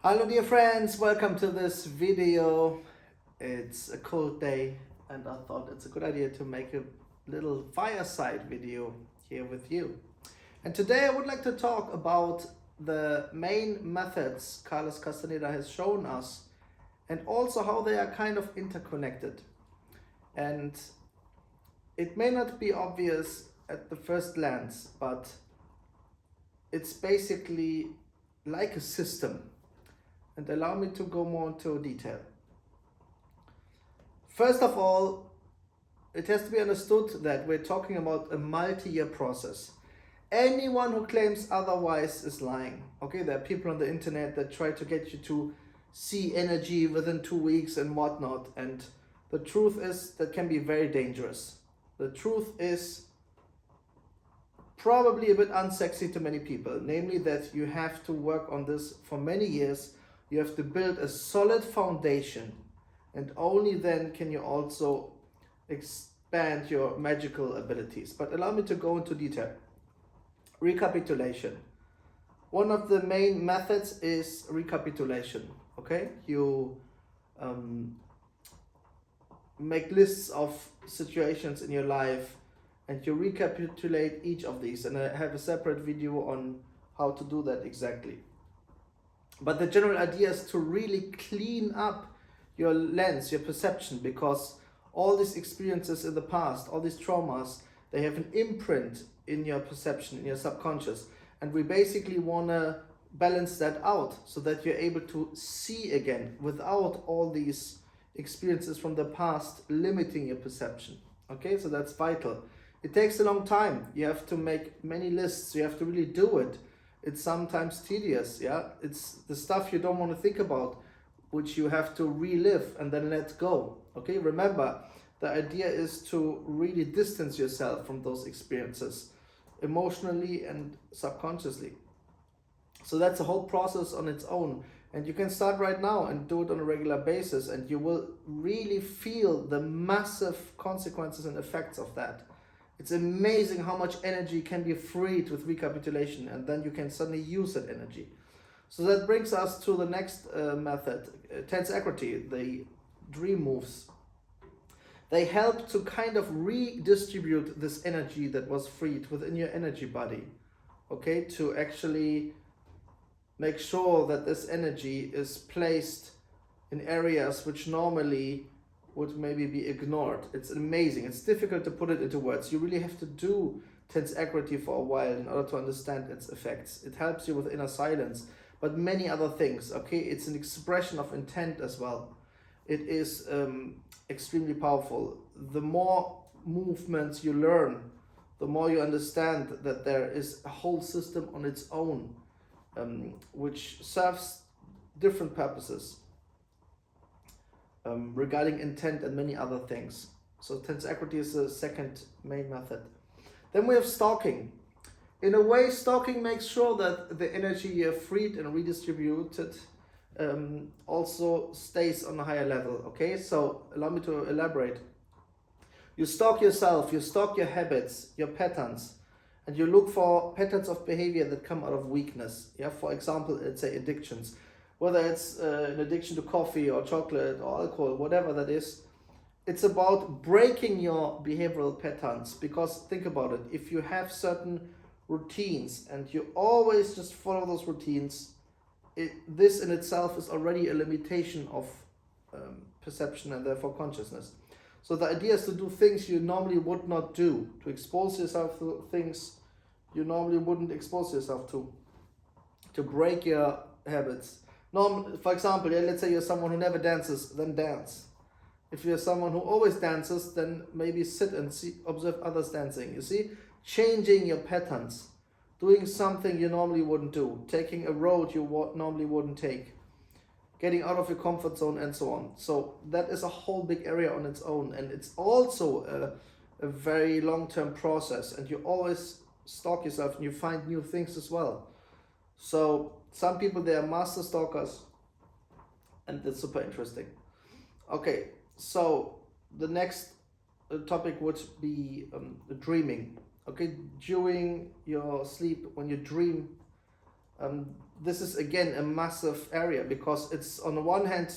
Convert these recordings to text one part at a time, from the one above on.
Hello dear friends, welcome to this video. It's a cold day and I thought it's a good idea to make a little fireside video here with you. And today I would like to talk about the main methods Carlos Castaneda has shown us and also how they are kind of interconnected. And it may not be obvious at the first glance, but it's basically like a system. And allow me to go more into detail. First of all, it has to be understood that we're talking about a multi-year process. Anyone who claims otherwise is lying. Okay, there are people on the internet that try to get you to see energy within 2 weeks and whatnot. And the truth is that can be very dangerous. The truth is probably a bit unsexy to many people, namely that you have to work on this for many years. You have to build a solid foundation, and only then can you also expand your magical abilities. But allow me to go into detail. Recapitulation. One of the main methods is recapitulation. Okay, you make lists of situations in your life and you recapitulate each of these, and I have a separate video on how to do that exactly. But the general idea is to really clean up your lens, your perception, because all these experiences in the past, all these traumas, they have an imprint in your perception, in your subconscious. And we basically want to balance that out so that you're able to see again without all these experiences from the past limiting your perception. Okay, so that's vital. It takes a long time. You have to make many lists. You have to really do it. It's sometimes tedious, yeah? It's the stuff you don't want to think about, which you have to relive and then let go, okay? Remember, the idea is to really distance yourself from those experiences, emotionally and subconsciously. So that's a whole process on its own. And you can start right now and do it on a regular basis, and you will really feel the massive consequences and effects of that. It's amazing how much energy can be freed with recapitulation, and then you can suddenly use that energy. So that brings us to the next method, tensegrity, the dream moves. They help to kind of redistribute this energy that was freed within your energy body, okay, to actually make sure that this energy is placed in areas which normally would maybe be ignored. It's amazing. It's difficult to put it into words. You really have to do tensegrity for a while in order to understand its effects. It helps you with inner silence, but many other things, okay? It's an expression of intent as well. It is extremely powerful. The more movements you learn, the more you understand that there is a whole system on its own, which serves different purposes. Regarding intent and many other things. So tensegrity is the second main method. Then we have stalking. In a way, stalking makes sure that the energy you have freed and redistributed also stays on a higher level. Okay, so allow me to elaborate. You stalk yourself, you stalk your habits, your patterns, and you look for patterns of behavior that come out of weakness. Yeah, for example, let's say addictions. Whether it's an addiction to coffee or chocolate or alcohol, whatever that is, it's about breaking your behavioral patterns. Because think about it, if you have certain routines and you always just follow those routines, this in itself is already a limitation of perception and therefore consciousness. So the idea is to do things you normally would not do, to expose yourself to things you normally wouldn't expose yourself to break your habits. For example, let's say you're someone who never dances, then dance. If you're someone who always dances, then maybe sit and observe others dancing. You see, changing your patterns, doing something you normally wouldn't do, taking a road you normally wouldn't take, getting out of your comfort zone, and so on. So that is a whole big area on its own, and it's also a very long-term process, and you always stalk yourself and you find new things as well. So some people, they are master stalkers, and that's super interesting. Okay, so the next topic would be dreaming. Okay, during your sleep, when you dream, Um, this is again a massive area, because it's on the one hand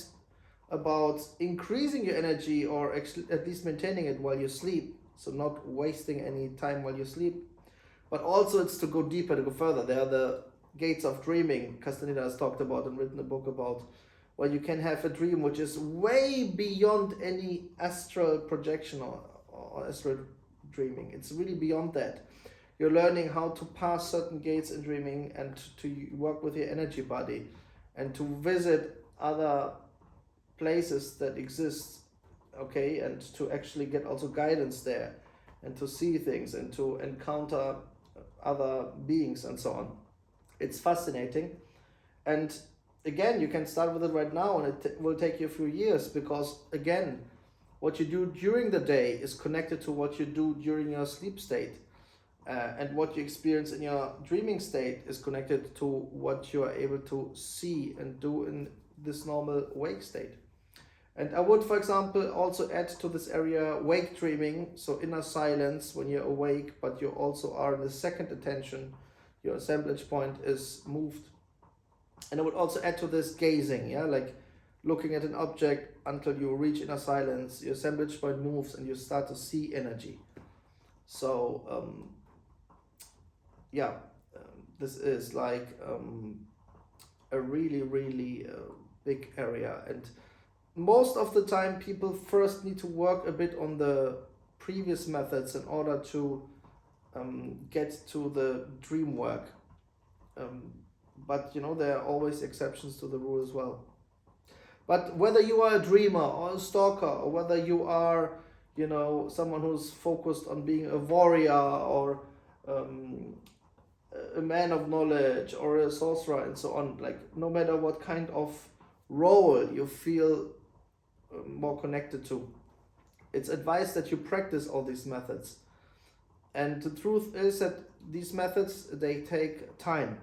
about increasing your energy, or actually at least maintaining it while you sleep, so not wasting any time while you sleep, but also it's to go deeper, to go further. There are the gates of dreaming Castaneda has talked about and written a book about, where you can have a dream which is way beyond any astral projection or astral dreaming. It's really beyond that. You're learning how to pass certain gates in dreaming, and to work with your energy body, and to visit other places that exist, okay, and to actually get also guidance there, and to see things, and to encounter other beings and so on. It's fascinating. And again, you can start with it right now, and it will take you a few years, because again, what you do during the day is connected to what you do during your sleep state, and what you experience in your dreaming state is connected to what you are able to see and do in this normal wake state. And I would, for example, also add to this area wake dreaming, so inner silence when you're awake, but you also are in the second attention, your assemblage point is moved. And I would also add to this gazing, yeah, like looking at an object until you reach inner silence, your assemblage point moves, and you start to see energy. So, this is like a really, really big area. And most of the time people first need to work a bit on the previous methods in order to get to the dream work. But there are always exceptions to the rule as well. But whether you are a dreamer or a stalker, or whether you are someone who's focused on being a warrior, or a man of knowledge, or a sorcerer and so on, like no matter what kind of role you feel more connected to, it's advised that you practice all these methods. And the truth is that these methods, they take time,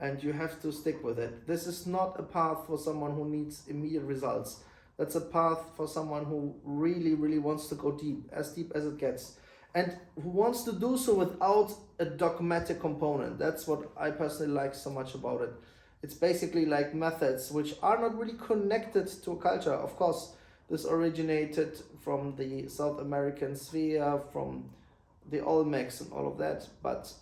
and you have to stick with it. This is not a path for someone who needs immediate results. That's a path for someone who really, really wants to go deep as it gets, and who wants to do so without a dogmatic component. That's what I personally like so much about it. It's basically like methods which are not really connected to a culture. Of course, this originated from the South American sphere, from the Olmecs and all of that, but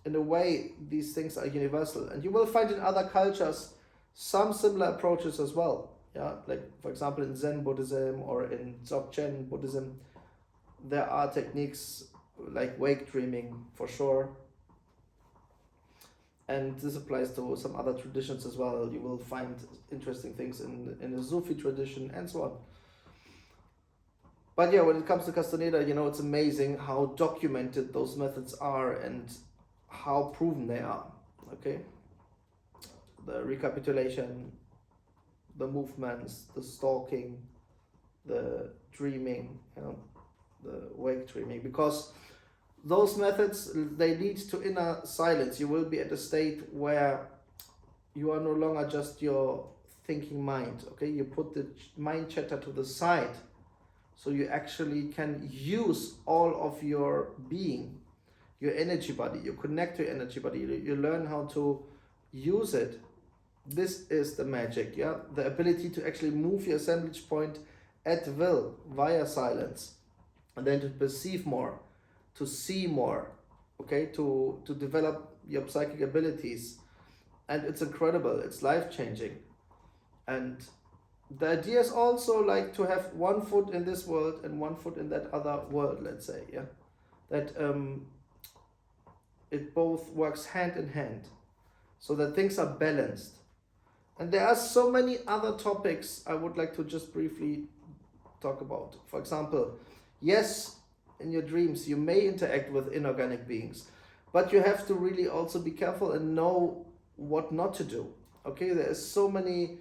in a way, these things are universal. And you will find in other cultures some similar approaches as well. Yeah, like for example in Zen Buddhism or in Dzogchen Buddhism, there are techniques like wake dreaming for sure. And this applies to some other traditions as well. You will find interesting things in the Sufi tradition and so on. But yeah, when it comes to Castaneda, it's amazing how documented those methods are and how proven they are. Okay, the recapitulation, the movements, the stalking, the dreaming, the wake dreaming, because those methods, they lead to inner silence. You will be at a state where you are no longer just your thinking mind. Okay, you put the mind chatter to the side, so you actually can use all of your being, your energy body. You connect to your energy body. You learn how to use it. This is the magic, yeah? The ability to actually move your assemblage point at will via silence, and then to perceive more, to see more, okay, to develop your psychic abilities. And it's incredible, it's life-changing. And the idea is also like to have one foot in this world and one foot in that other world, let's say, yeah? That it both works hand in hand, so that things are balanced. And there are so many other topics I would like to just briefly talk about. For example, yes, in your dreams you may interact with inorganic beings, but you have to really also be careful and know what not to do. Okay, there's so many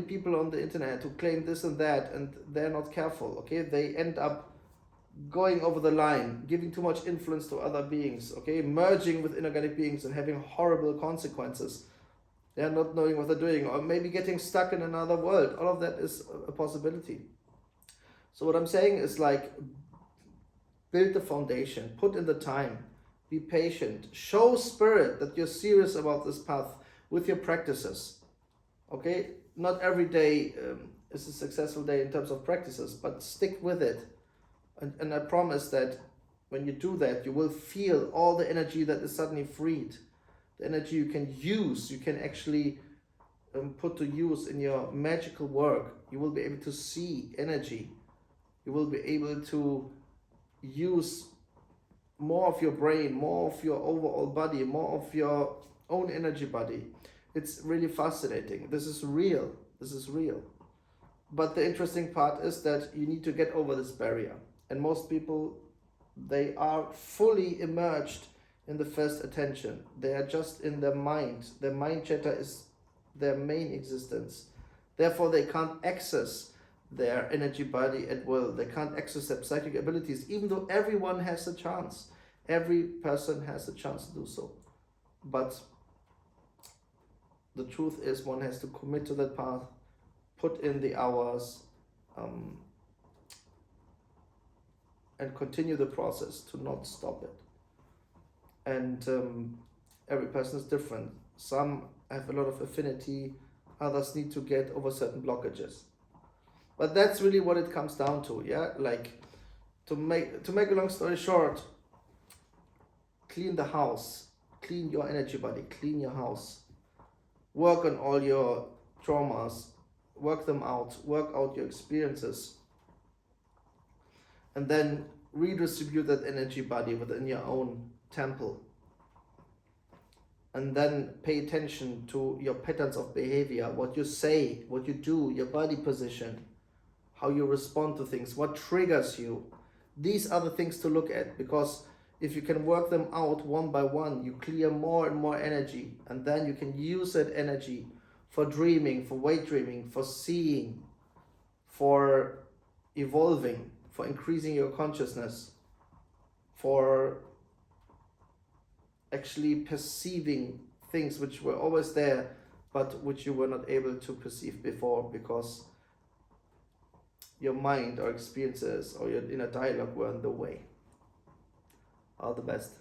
people on the internet who claim this and that, and they're not careful. Okay, they end up going over the line, giving too much influence to other beings, okay, merging with inorganic beings and having horrible consequences. They're not knowing what they're doing, or maybe getting stuck in another world. All of that is a possibility. So what I'm saying is like, build the foundation, put in the time, Be patient. Show spirit that you're serious about this path with your practices. Okay? Not every day is a successful day in terms of practices, but stick with it. And I promise that when you do that, you will feel all the energy that is suddenly freed. The energy you can use, you can actually put to use in your magical work. You will be able to see energy. You will be able to use more of your brain, more of your overall body, more of your own energy body. It's really fascinating. This is real. This is real. But the interesting part is that you need to get over this barrier. And most people, they are fully immersed in the first attention. They are just in their mind. Their mind chatter is their main existence. Therefore, they can't access their energy body at will. They can't access their psychic abilities, even though everyone has a chance. Every person has a chance to do so. But the truth is, one has to commit to that path, put in the hours, and continue the process, to not stop it. And every person is different. Some have a lot of affinity, others need to get over certain blockages. But that's really what it comes down to, yeah? Like, to make a long story short, clean the house, clean your energy body, clean your house. Work on all your traumas, work them out, work out your experiences, and then redistribute that energy body within your own temple. And then pay attention to your patterns of behavior, what you say, what you do, your body position, how you respond to things, what triggers you. These are the things to look at, because if you can work them out one by one, you clear more and more energy, and then you can use that energy for dreaming, for weight dreaming, for seeing, for evolving, for increasing your consciousness, for actually perceiving things which were always there, but which you were not able to perceive before, because your mind or experiences or your inner dialogue were in the way. All the best.